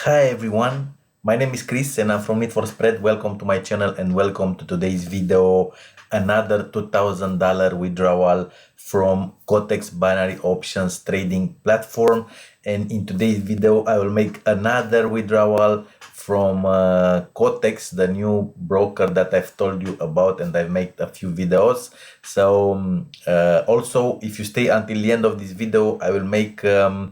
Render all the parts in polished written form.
Hi everyone, my name is Chris and I'm from Need for Spread. Welcome to my channel and welcome to today's video. Another $2,000 withdrawal from Quotex binary options trading platform. And in today's video, I will make another withdrawal from Quotex, the new broker that I've told you about, and I've made a few videos. So also, if you stay until the end of this video, I will make I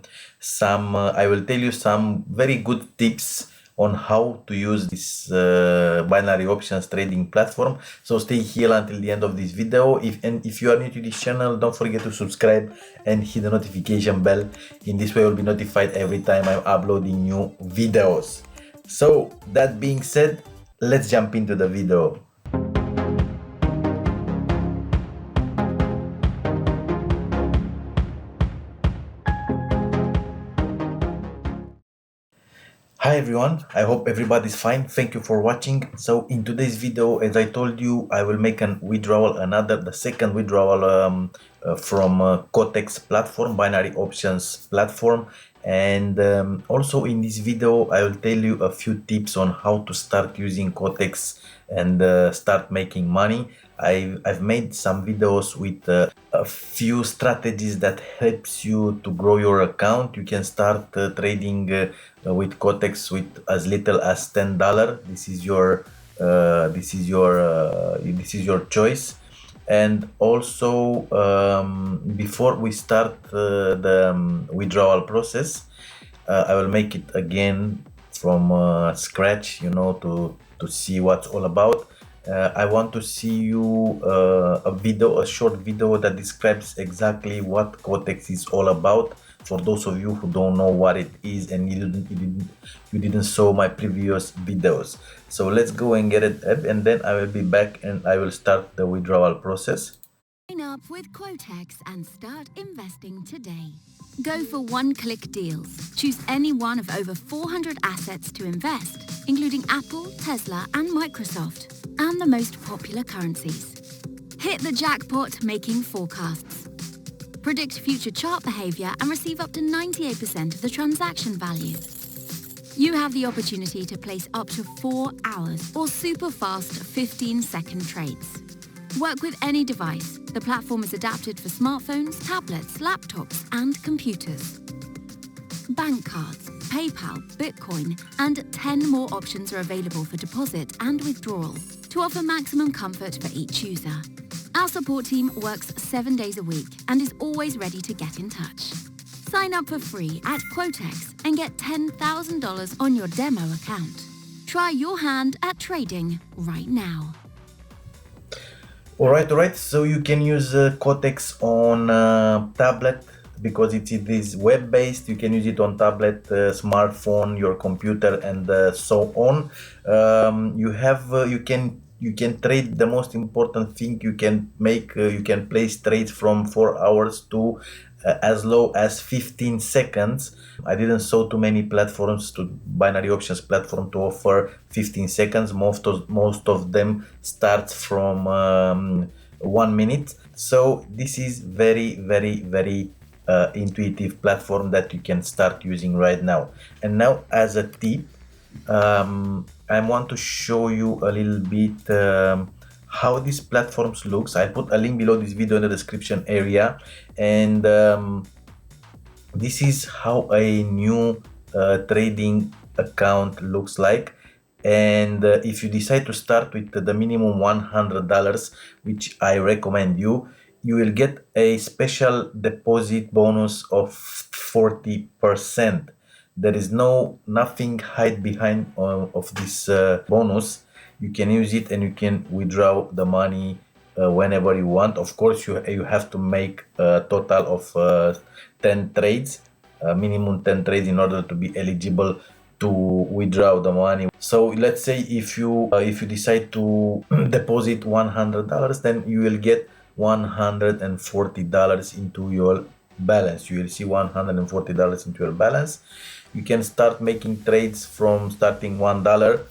will tell you some very good tips on how to use this binary options trading platform. So stay here until the end of this video. If you are new to this channel, don't forget to subscribe and hit the notification bell. In this way, you'll be notified every time I'm uploading new videos. So that being said, let's jump into the video. Hi everyone, I hope everybody's fine. Thank you for watching. So in today's video, as I told you, I will make an withdrawal, the second withdrawal from Quotex platform, binary options platform. And also in this video, I will tell you a few tips on how to start using Quotex and start making money. I've made some videos with a few strategies that helps you to grow your account. You can start trading with Quotex with as little as $10. This is your choice. And also before we start the withdrawal process, I will make it again from scratch, to see what's all about. I want to see you a short video that describes exactly what Quotex is all about, for those of you who don't know what it is and you didn't saw my previous videos. So let's go and get it, and then I will be back and I will start the withdrawal process. Sign up with Quotex and start investing today. Go for one-click deals. Choose any one of over 400 assets to invest, including Apple, Tesla, and Microsoft, and the most popular currencies. Hit the jackpot making forecasts. Predict future chart behavior and receive up to 98% of the transaction value. You have the opportunity to place up to 4 hours or super fast 15-second trades. Work with any device. The platform is adapted for smartphones, tablets, laptops, and computers. Bank cards, PayPal, Bitcoin, and 10 more options are available for deposit and withdrawal to offer maximum comfort for each user. Our support team works 7 days a week and is always ready to get in touch. Sign up for free at Quotex and get $10,000 on your demo account. Try your hand at trading right now. Alright, so you can use Quotex on tablet because it is web-based. You can use it on tablet, smartphone, your computer, and so on. You can trade. The most important thing, you can place trades from 4 hours to as low as 15 seconds. I didn't saw too many binary options platform to offer 15 seconds. Most of them starts from 1 minute. So this is very intuitive platform that you can start using right now. And now, as a tip, I want to show you a little bit how these platforms looks. I put a link below this video in the description area, and this is how a new trading account looks like. And if you decide to start with the minimum $100, which I recommend you will get a special deposit bonus of 40%. There is nothing hide behind of this bonus. You can use it and you can withdraw the money whenever you want. Of course, you have to make a total of 10 trades, minimum 10 trades, in order to be eligible to withdraw the money. So let's say if you decide to deposit $100, then you will get $140 into your balance. You will see $140 into your balance. You can start making trades from starting $1,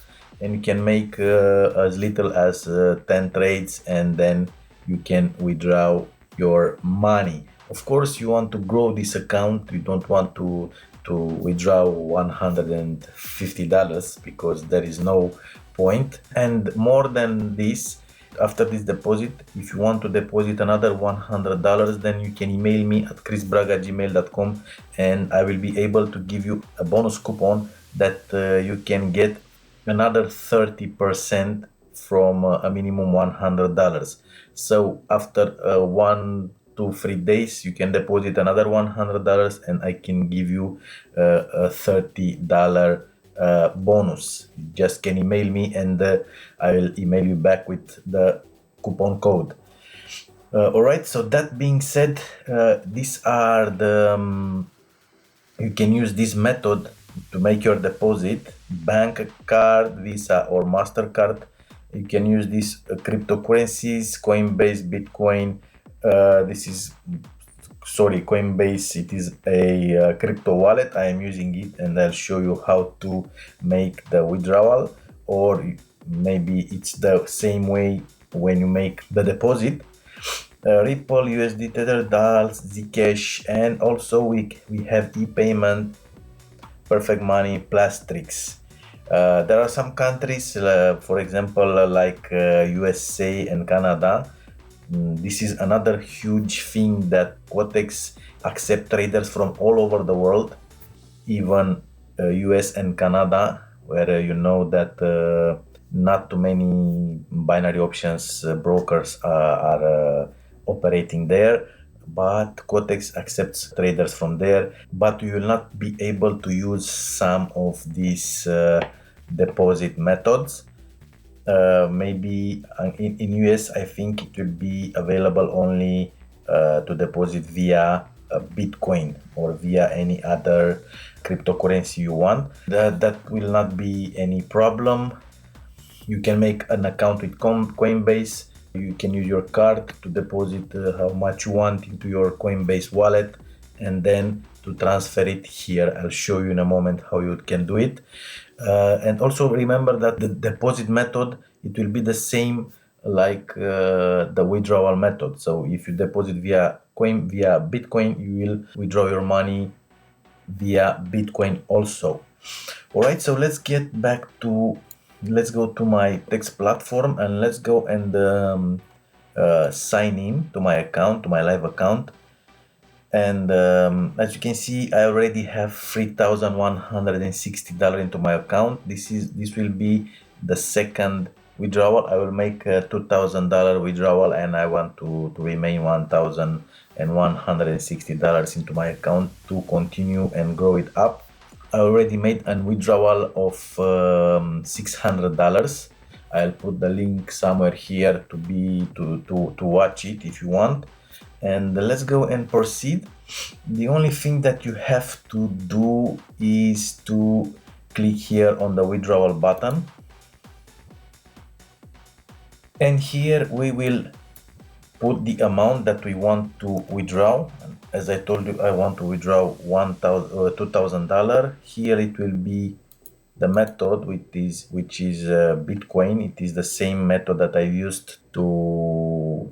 and you can make as little as 10 trades, and then you can withdraw your money. Of course, you want to grow this account. You don't want to to withdraw $150 because there is no point. And more than this, after this deposit, if you want to deposit another $100, then you can email me at chrisbraga@gmail.com, and I will be able to give you a bonus coupon that you can get another 30% from a minimum $100. So after 1 to 3 days, you can deposit another $100, and I can give you a $30 bonus. You just can email me, and I will email you back with the coupon code. All right, so that being said, these are the you can use this method to make your deposit: bank card, Visa or MasterCard. You can use these cryptocurrencies: Coinbase, Bitcoin. Coinbase, it is a crypto wallet. I am using it, and I'll show you how to make the withdrawal, or maybe it's the same way when you make the deposit. Ripple, USD Tether, DALS, Zcash, and also we have e-payment, Perfect Money, Plastrix. There are some countries, for example, like USA and Canada. This is another huge thing, that Quotex accept traders from all over the world, even US and Canada, where you know that not too many binary options brokers are operating there, but Quotex accepts traders from there. But you will not be able to use some of these deposit methods. Maybe in US, I think it will be available only to deposit via Bitcoin or via any other cryptocurrency you want. That will not be any problem. You can make an account with Coinbase. You can use your card to deposit how much you want into your Coinbase wallet, and then to transfer it here. I'll show you in a moment how you can do it. And also remember that the deposit method, it will be the same like the withdrawal method. So if you deposit via Bitcoin, you will withdraw your money via Bitcoin also. All right, so let's go to my Quotex platform, and let's go and sign in to my account, to my live account. And as you can see, I already have $3,160 into my account. This will be the second withdrawal. I will make a $2,000 withdrawal, and I want to remain $1,160 into my account to continue and grow it up. I already made a withdrawal of $600. I'll put the link somewhere here to watch it if you want. And let's go and proceed. The only thing that you have to do is to click here on the withdrawal button, and here we will put the amount that we want to withdraw. As I told you, I want to withdraw $2,000. Here it will be the method, which is Bitcoin. It is the same method that I used to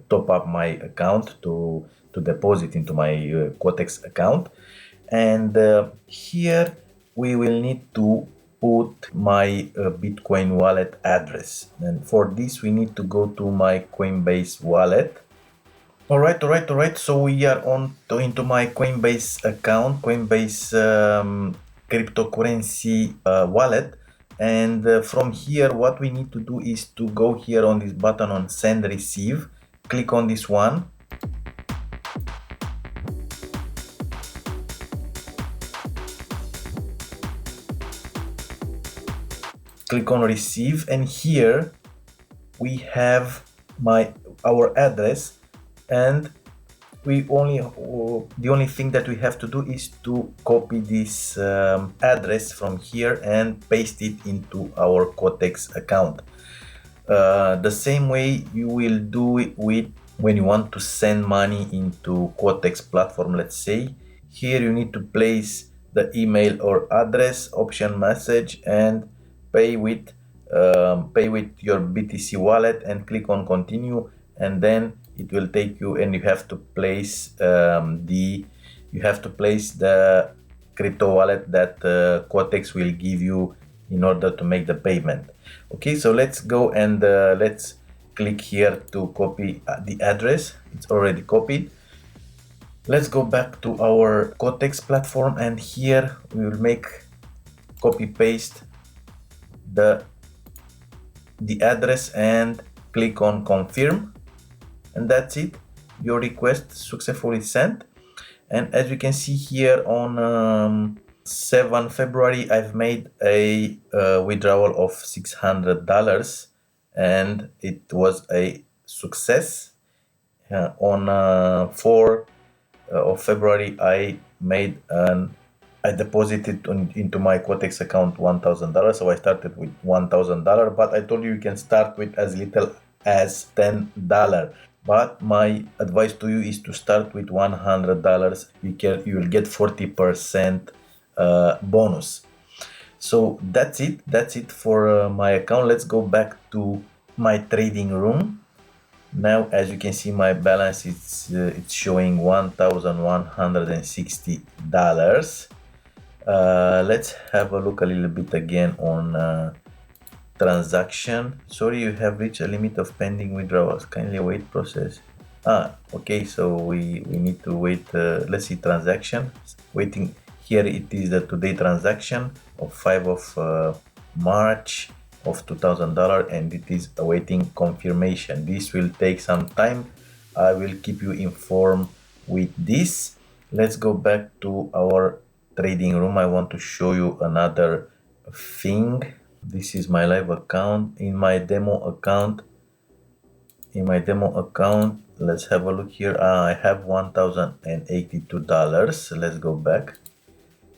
top up my account, to deposit into my Quotex account. And here we will need to put my Bitcoin wallet address, and for this we need to go to my Coinbase wallet. All right. So we are into my Coinbase account, Coinbase cryptocurrency wallet. And from here, what we need to do is to go here on this button on send receive. Click on this one. Click on receive, and here we have our address, and the only thing that we have to do is to copy this address from here and paste it into our Quotex account. The same way you will do it when you want to send money into Quotex platform. Let's say here you need to place the email or address, option message, and pay with your BTC wallet, and click on continue, and then it will take you, and you have to place the crypto wallet that Quotex will give you in order to make the payment. Okay, so let's go and let's click here to copy the address. It's already copied. Let's go back to our Quotex platform, and here we will make copy paste the address and click on confirm, and that's it. Your request successfully sent. And as you can see here on 7 February, I've made a withdrawal of $600 and it was a success. On 4 of February, I deposited into my Quotex account $1,000. So I started with $1,000, but I told you you can start with as little as $10. But my advice to you is to start with $100. You will get 40% bonus. So that's it for my account. Let's go back to my trading room. Now, as you can see, my balance it's showing $1,160. Let's have a look a little bit again on transaction. Sorry, you have reached a limit of pending withdrawals. Kindly wait process. Okay, so we need to wait. Let's see transaction. Waiting here, it is the today transaction of 5 of March of $2,000, and it is awaiting confirmation. This will take some time. I will keep you informed with this. Let's go back to our trading room. I want to show you another thing. This is my live account. In my demo account, let's have a look here. I have $1,082. Let's go back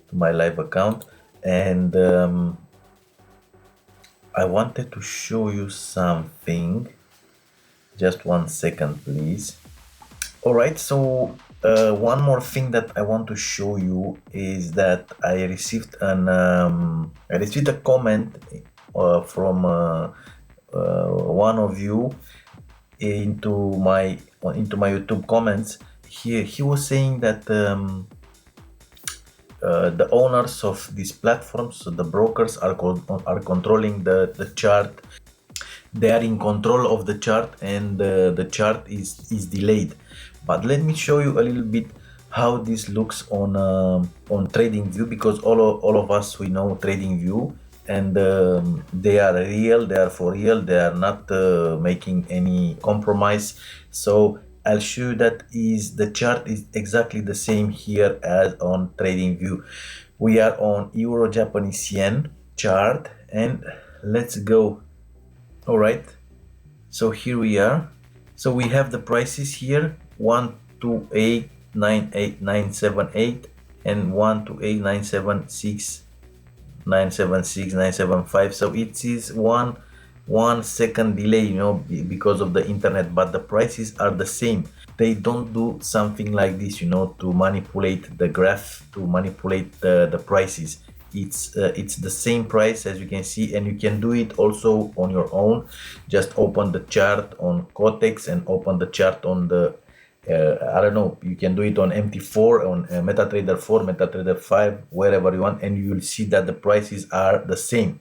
to my live account, and I wanted to show you something. Just 1 second, please. All right, so one more thing that I want to show you is that I received a comment from one of you into my YouTube comments. He was saying that the owners of these platforms, so the brokers, are controlling the chart. They are in control of the chart, and the chart is delayed. But let me show you a little bit how this looks on TradingView, because all of us, we know TradingView, and they are real, they are for real, they are not making any compromise. So I'll show you that the chart is exactly the same here as on TradingView. We are on Euro Japanese Yen chart, and let's go. All right, so here we are. So we have the prices here, 128.98978 and 128.976 975. So it is one second delay, you know, because of the internet, but the prices are the same. They don't do something like this, you know, to manipulate the graph, to manipulate the prices. It's the same price, as you can see, and you can do it also on your own. Just open the chart on Quotex and open the chart on the I don't know, you can do it on MT4, on MetaTrader 4, MetaTrader 5, wherever you want, and you will see that the prices are the same.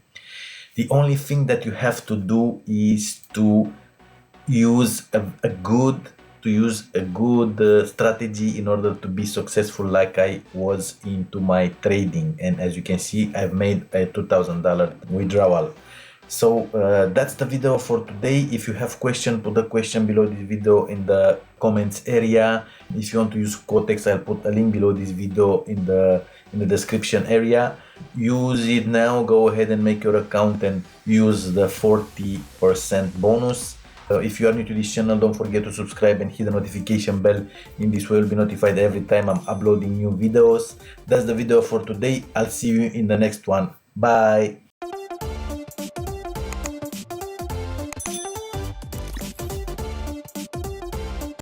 The only thing that you have to do is to use a good strategy in order to be successful, like I was into my trading. And as you can see, I've made a $2,000 withdrawal. So that's the video for today. If you have question, put a question below this video in the comments area. If you want to use Quotex, I'll put a link below this video in the description area. Use it now. Go ahead and make your account and use the 40% bonus. If you are new to this channel, don't forget to subscribe and hit the notification bell. In this way, you'll be notified every time I'm uploading new videos. That's the video for today. I'll see you in the next one. Bye.